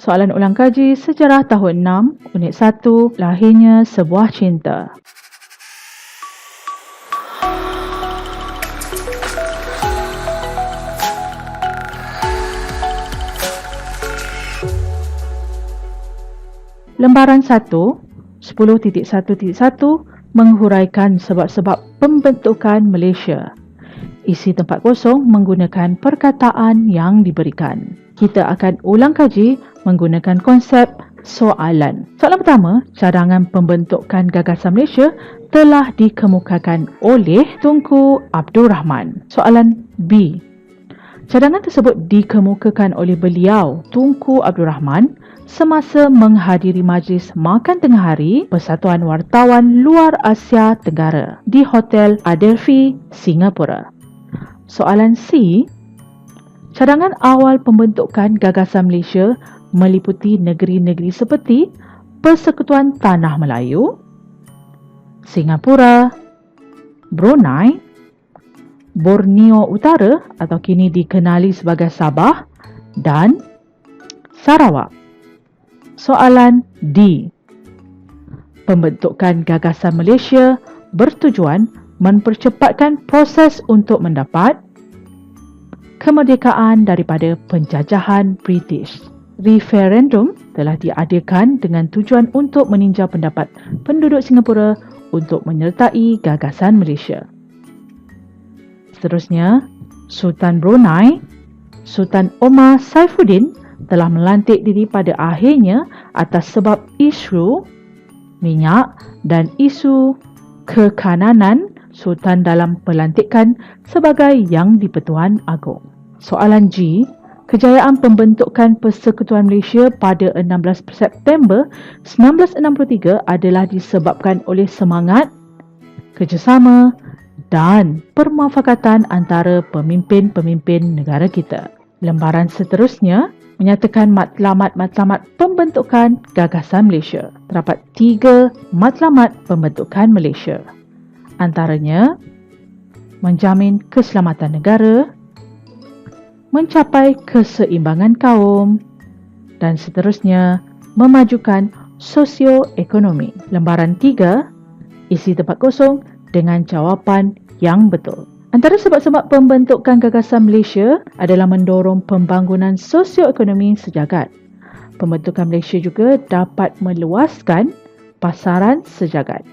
Soalan ulang kaji sejarah tahun 6, unit 1, lahirnya sebuah cinta. Lembaran 1, 10.1.1 menghuraikan sebab-sebab pembentukan Malaysia. Isi tempat kosong menggunakan perkataan yang diberikan. Kita akan ulang kaji menggunakan konsep soalan. Soalan pertama, cadangan pembentukan Gagasan Malaysia telah dikemukakan oleh Tunku Abdul Rahman. Soalan B, cadangan tersebut dikemukakan oleh beliau, Tunku Abdul Rahman, semasa menghadiri majlis makan tengah hari Persatuan Wartawan Luar Asia Tenggara di Hotel Adelphi, Singapura. Soalan C, cadangan awal pembentukan Gagasan Malaysia meliputi negeri-negeri seperti Persekutuan Tanah Melayu, Singapura, Brunei, Borneo Utara atau kini dikenali sebagai Sabah dan Sarawak. Soalan D, pembentukan Gagasan Malaysia bertujuan mempercepatkan proses untuk mendapat kemerdekaan daripada penjajahan British. Referendum telah diadakan dengan tujuan untuk meninjau pendapat penduduk Singapura untuk menyertai Gagasan Malaysia. Seterusnya, Sultan Brunei, Sultan Omar Saifuddin telah melantik diri pada akhirnya atas sebab isu minyak dan isu kekananan Sultan dalam pelantikan sebagai Yang di-Pertuan Agong. Soalan G, kejayaan pembentukan Persekutuan Malaysia pada 16 September 1963 adalah disebabkan oleh semangat, kerjasama dan permufakatan antara pemimpin-pemimpin negara kita. Lembaran seterusnya menyatakan matlamat-matlamat pembentukan Gagasan Malaysia. Terdapat 3 matlamat pembentukan Malaysia. Antaranya, menjamin keselamatan negara, mencapai keseimbangan kaum dan seterusnya memajukan sosioekonomi. Lembaran 3, isi tempat kosong dengan jawapan yang betul. Antara sebab-sebab pembentukan Gagasan Malaysia adalah mendorong pembangunan sosioekonomi sejagat. Pembentukan Malaysia juga dapat meluaskan pasaran sejagat.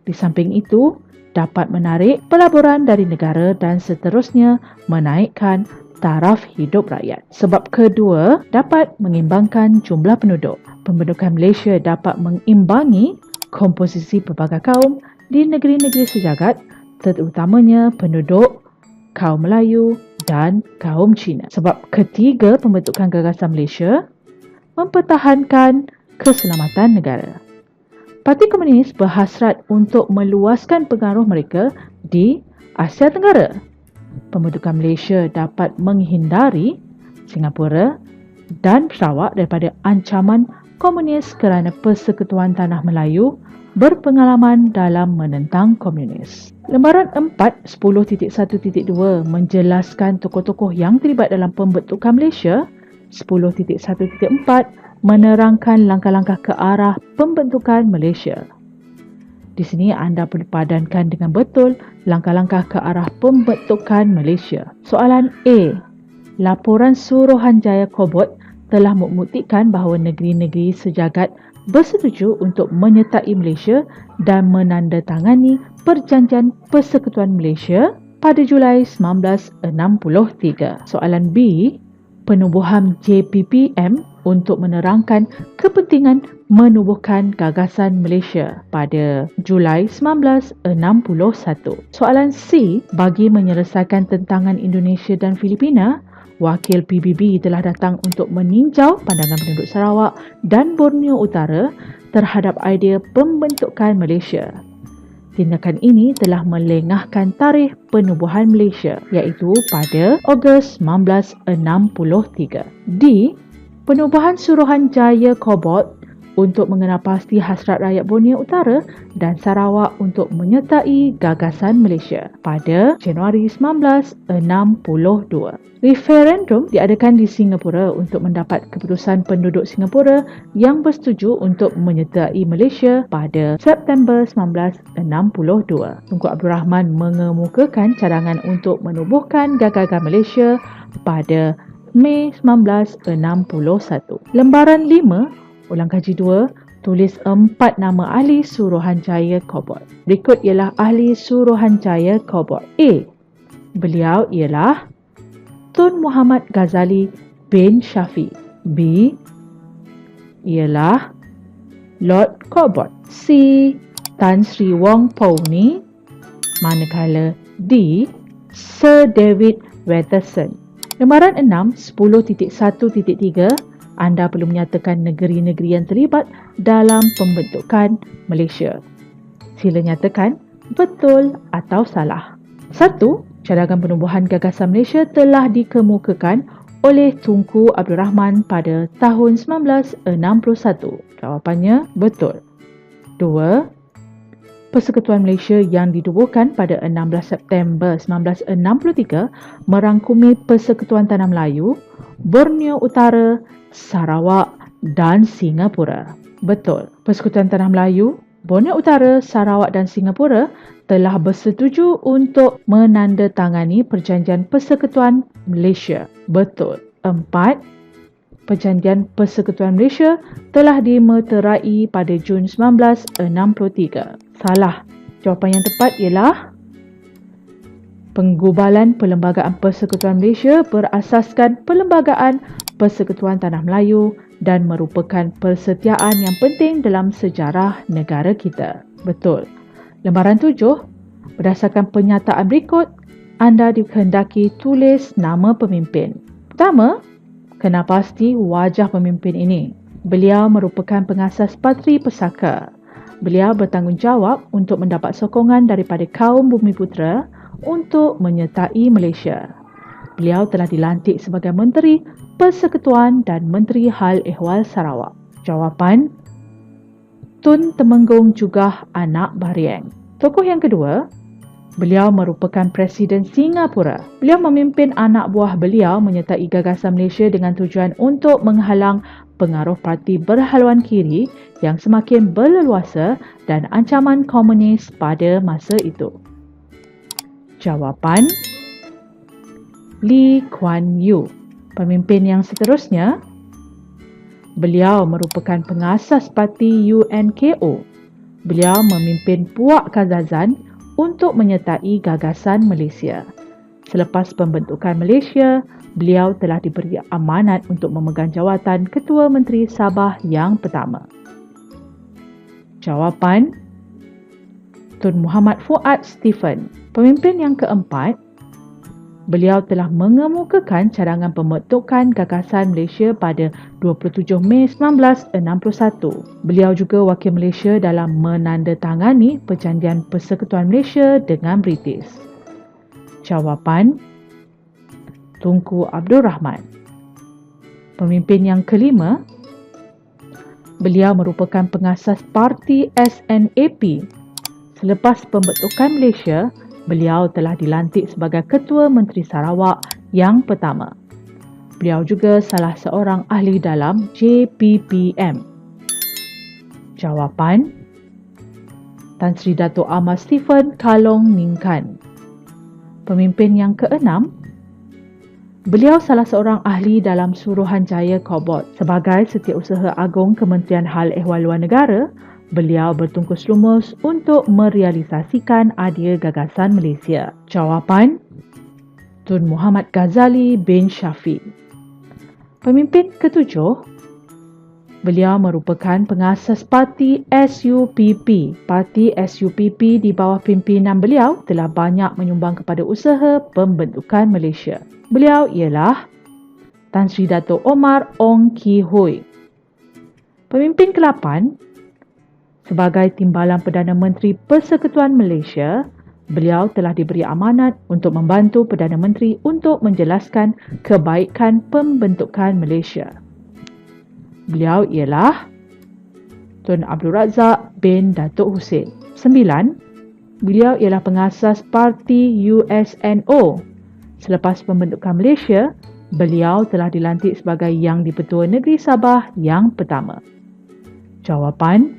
Di samping itu, dapat menarik pelaburan dari negara dan seterusnya menaikkan taraf hidup rakyat. Sebab kedua, dapat mengimbangkan jumlah penduduk. Pembentukan Malaysia dapat mengimbangi komposisi pelbagai kaum di negeri-negeri sejagat, terutamanya penduduk kaum Melayu dan kaum Cina. Sebab ketiga, pembentukan Gagasan Malaysia mempertahankan keselamatan negara. Parti Komunis berhasrat untuk meluaskan pengaruh mereka di Asia Tenggara. Pembentukan Malaysia dapat menghindari Singapura dan Sarawak daripada ancaman komunis kerana Persekutuan Tanah Melayu berpengalaman dalam menentang komunis. Lembaran 4, 10.1.2 menjelaskan tokoh-tokoh yang terlibat dalam pembentukan Malaysia. 10.1.4 menerangkan langkah-langkah ke arah pembentukan Malaysia. Di sini anda perlu padankan dengan betul langkah-langkah ke arah pembentukan Malaysia. Soalan A, laporan Suruhanjaya Kobot telah membuktikan bahawa negeri-negeri sejagat bersetuju untuk menyertai Malaysia dan menandatangani Perjanjian Persekutuan Malaysia pada Julai 1963. Soalan B, penubuhan JPPM untuk menerangkan kepentingan menubuhkan Gagasan Malaysia pada Julai 1961. Soalan C, bagi menyelesaikan tentangan Indonesia dan Filipina, Wakil PBB telah datang untuk meninjau pandangan penduduk Sarawak dan Borneo Utara terhadap idea pembentukan Malaysia. Tindakan ini telah melengahkan tarikh penubuhan Malaysia iaitu pada Ogos 1963. D, penubuhan Suruhanjaya Kobot untuk mengenal pasti hasrat rakyat Borneo Utara dan Sarawak untuk menyertai gagasan Malaysia pada Januari 1962. Referendum diadakan di Singapura untuk mendapat keputusan penduduk Singapura yang bersetuju untuk menyertai Malaysia pada September 1962. Tunku Abdul Rahman mengemukakan cadangan untuk menubuhkan gagasan Malaysia pada Mei 1961. Lembaran 5 Ulang kaji 2, tulis 4 nama ahli Suruhanjaya Kobot. Berikut ialah ahli Suruhanjaya Kobot. A. Beliau ialah Tun Muhammad Ghazali bin Shafie. B. Ialah Lord Kobot. C. Tan Sri Wong Pau Ni. Manakala D. Sir David Watterson. Lembaran 6, 10.1.3, anda perlu menyatakan negeri-negeri yang terlibat dalam pembentukan Malaysia. Sila nyatakan betul atau salah. 1. Cadangan penubuhan gagasan Malaysia telah dikemukakan oleh Tunku Abdul Rahman pada tahun 1961. Jawapannya betul. 2. Persekutuan Malaysia yang ditubuhkan pada 16 September 1963 merangkumi Persekutuan Tanah Melayu, Borneo Utara, Sarawak dan Singapura. Betul. Persekutuan Tanah Melayu, Borneo Utara, Sarawak dan Singapura telah bersetuju untuk menandatangani Perjanjian Persekutuan Malaysia. Betul. 4. Perjanjian Persekutuan Malaysia telah dimeterai pada Jun 1963. Salah. Jawapan yang tepat ialah penggubalan Perlembagaan Persekutuan Malaysia berasaskan Perlembagaan Persekutuan Tanah Melayu dan merupakan persetiaan yang penting dalam sejarah negara kita. Betul. Lembaran 7, berdasarkan pernyataan berikut, anda dikehendaki tulis nama pemimpin. Pertama, kenal pasti wajah pemimpin ini. Beliau merupakan pengasas Patri Pesaka. Beliau bertanggungjawab untuk mendapat sokongan daripada kaum Bumiputera untuk menyertai Malaysia. Beliau telah dilantik sebagai Menteri Persekutuan dan Menteri Hal Ehwal Sarawak. Jawapan, Tun Temenggung Jugah Anak Bahrieng. Tokoh yang kedua, beliau merupakan Presiden Singapura. Beliau memimpin anak buah beliau menyertai gagasan Malaysia dengan tujuan untuk menghalang pengaruh parti berhaluan kiri yang semakin berleluasa dan ancaman komunis pada masa itu. Jawapan, Lee Kuan Yew. Pemimpin yang seterusnya, beliau merupakan pengasas parti UNKO. Beliau memimpin Puak Kazazan untuk menyertai gagasan Malaysia. Selepas pembentukan Malaysia, beliau telah diberi amanat untuk memegang jawatan Ketua Menteri Sabah yang pertama. Jawapan, Tun Muhammad Fuad Stephen. Pemimpin yang keempat, beliau telah mengemukakan cadangan pembentukan gagasan Malaysia pada 27 Mei 1961. Beliau juga wakil Malaysia dalam menandatangani Perjanjian Persekutuan Malaysia dengan British. Jawapan, Tunku Abdul Rahman. Pemimpin yang kelima, beliau merupakan pengasas parti SNAP. Selepas pembentukan Malaysia, beliau telah dilantik sebagai Ketua Menteri Sarawak yang pertama. Beliau juga salah seorang ahli dalam JPPM. Jawapan, Tan Sri Dato' Ahmad Stephen Kalong Ningkan. Pemimpin yang keenam, beliau salah seorang ahli dalam Suruhanjaya Kobot. Sebagai Setiausaha Agung Kementerian Hal Ehwal Luar Negara, beliau bertungkus lumus untuk merealisasikan idea gagasan Malaysia. Jawapan, Tun Muhammad Ghazali bin Shafie. Pemimpin ketujuh, beliau merupakan pengasas parti SUPP. Parti SUPP di bawah pimpinan beliau telah banyak menyumbang kepada usaha pembentukan Malaysia. Beliau ialah Tan Sri Dato' Omar Ong Ki Hui. Pemimpin ke-8, sebagai Timbalan Perdana Menteri Persekutuan Malaysia, beliau telah diberi amanat untuk membantu Perdana Menteri untuk menjelaskan kebaikan pembentukan Malaysia. Beliau ialah Tun Abdul Razak bin Datuk Hussein. 9. Beliau ialah pengasas parti USNO. Selepas pembentukan Malaysia, beliau telah dilantik sebagai Yang di-Pertua Negeri Sabah yang pertama. Jawapan: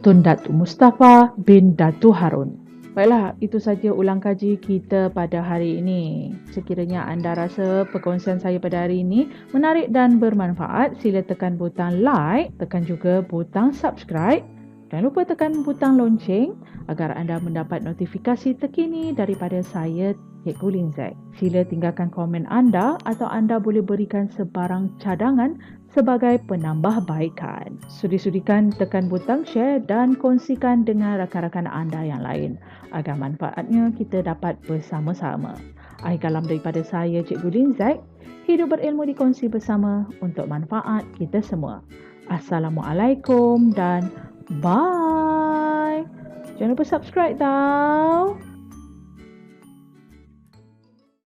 Tun Datuk Mustafa bin Datuk Harun. Baiklah, itu saja ulang kaji kita pada hari ini. Sekiranya anda rasa perkongsian saya pada hari ini menarik dan bermanfaat, sila tekan butang like, tekan juga butang subscribe. Jangan lupa tekan butang lonceng agar anda mendapat notifikasi terkini daripada saya, Cikgu Lin Zack. Sila tinggalkan komen anda atau anda boleh berikan sebarang cadangan sebagai penambahbaikan. Sudi-sudikan tekan butang share dan kongsikan dengan rakan-rakan anda yang lain agar manfaatnya kita dapat bersama-sama. Akhir kalam daripada saya, Cikgu Lin Zack. Hidup berilmu dikongsi bersama untuk manfaat kita semua. Assalamualaikum dan bye. Jangan lupa subscribe tau.